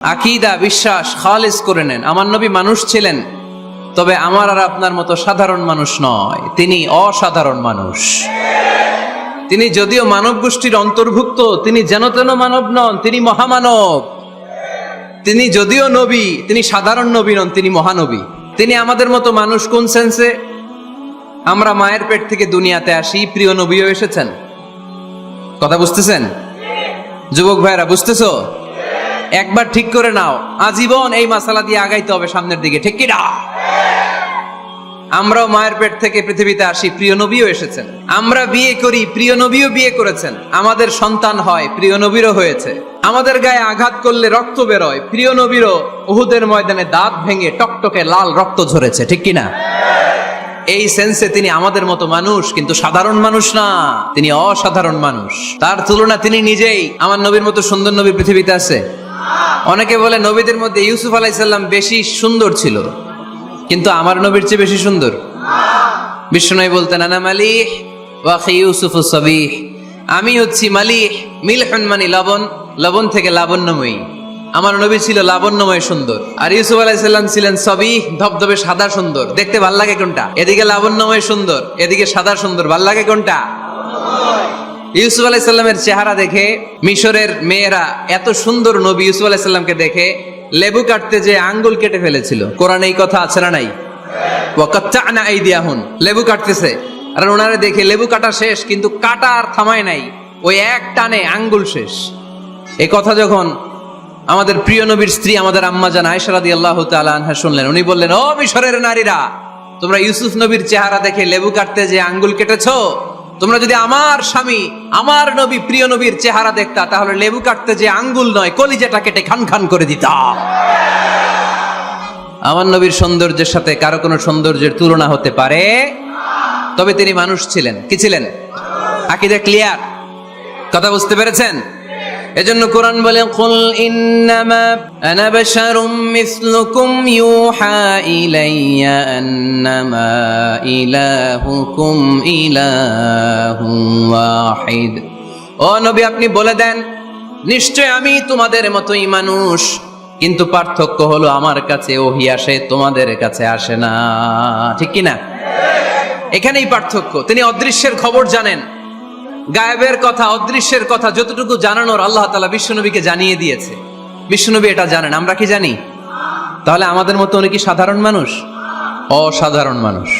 আকীদা বিশ্বাস খালিস করে নেন। আমার নবী মানুষ ছিলেন, তবে আমার আর আপনার মতো সাধারণ মানুষ নয়, তিনি অসাধারণ মানুষ। তিনি যদিও মানব গোষ্ঠীর অন্তর্ভুক্ত, তিনি যেন তেন মানব নন, তিনি মহামানব। তিনি যদিও নবী, তিনি সাধারণ নবী নন, তিনি মহানবী। তিনি আমাদের মতো মানুষ কোন সেন্সে? আমরা মায়ের পেট থেকে দুনিয়াতে আসি, প্রিয় নবীও এসেছেন। কথা বুঝতেছেন যুবক ভাইরা, বুঝতেছো? একবার ঠিক করে নাও, আজীবন এই মাসালা দিয়ে আগাইতে হবে সামনের দিকে, ঠিক কি না? আমরাও মায়ের পেট থেকে পৃথিবীতে আসি, প্রিয় নবীও এসেছেন। আমরা বিয়ে করি, প্রিয় নবীও বিয়ে করেছেন। আমাদের সন্তান হয়, প্রিয় নবীরও হয়েছে। আমাদের গায়ে আঘাত করলে রক্ত বেরোয়, প্রিয় নবীরও উহুদের ময়দানে দাঁত ভেঙে টকটকে লাল রক্ত ঝরেছে, ঠিক কি না? এই সেন্সে তিনি আমাদের মতো মানুষ, কিন্তু সাধারণ মানুষ না, তিনি অসাধারণ মানুষ। তার তুলনা তিনি নিজেই। আমার নবীর মতো সুন্দর নবী পৃথিবীতে আছে? অনেকে বলে নবীদের মধ্যে ইউসুফ আলাইহিস সালাম বেশি সুন্দর ছিল, কিন্তু আমার নবীর চেয়ে বেশি সুন্দর? বিশ্বনবী বলতেন, আনা মালিহ ওয়া আখি ইউসুফুস সাবিহ, আমি হচ্ছি মালিহ, মিলহুন মানে লবণ, লবণ থেকে লাবণ্যময়ী। আমার নবী ছিল লাবণ্যময় সুন্দর, আর ইউসুফ আলাইহিস সালাম ছিলেন সাবিহ, ধবধবে সাদা সুন্দর। দেখতে ভাল লাগে কোনটা? এদিকে লাবণ্যময় সুন্দর, এদিকে সাদা সুন্দর, ভাল লাগে কোনটা? ইউসুফ আলাইহিস সালামের চেহারা দেখে মিশরের মেয়েরা এত সুন্দর নবী ইউসুফ আলাইহিস সালামকে দেখে লেবু কাটতে যে আঙ্গুল কেটে ফেলেছিল। কোরআনে এই কথা আছে না নাই? ওয়া কাত্তা'না আইদিয়াহুন, লেবু কাটতেছে, আর ওনারে দেখে লেবু কাটা শেষ, কিন্তু কাটা আর থামায় নাই, ওই এক টানে আঙ্গুল শেষ। এই কথা যখন আমাদের প্রিয় নবীর স্ত্রী আমাদের আম্মা জান আয়েশা রাদিয়াল্লাহু তাআলা আনহা শুনলেন, উনি বললেন, ও মিশরের নারীরা, তোমরা ইউসুফ নবীর চেহারা দেখে লেবু কাটতে যে আঙ্গুল কেটেছো, তোমরা যদি আমার স্বামী আমার নবী প্রিয় নবীর চেহারা দেখতা, তাহলে লেবু কাটতে যে আঙ্গুল নয়, কলিজাটা কেটে খান খান করে দিতা। আমার নবীর সৌন্দর্যের সাথে কারো কোনো সৌন্দর্যের তুলনা হতে পারে? তবে তিনি মানুষ ছিলেন। কি ছিলেন? আকীদা ক্লিয়ার? কথা বুঝতে পেরেছেন? এজন্য কোরআন বলে, কুল ইন্নামা আনা বাশারুম মিসলুকুম ইউহা ইলাইয়া আন্নামা ইলাহুকুম ইলাহুন ওয়াহিদ। ও নবী, আপনি বলে দেন, নিশ্চয় আমি তোমাদের মতোই মানুষ, কিন্তু পার্থক্য হলো আমার কাছে ওহী আসে, তোমাদের কাছে আসে না। ঠিক কি না? এখানেই পার্থক্য। তিনি অদৃশ্যের খবর জানেন, গায়েবের কথা, অদৃশ্যের কথা যতটুকু জানানোর আল্লাহ তাআলা বিশ্বনবীকে জানিয়ে দিয়েছে। বিশ্বনবী এটা জানেন, আমরা কি জানি? তাহলে আমাদের মতো উনি কি সাধারণ মানুষ? অসাধারণ মানুষ।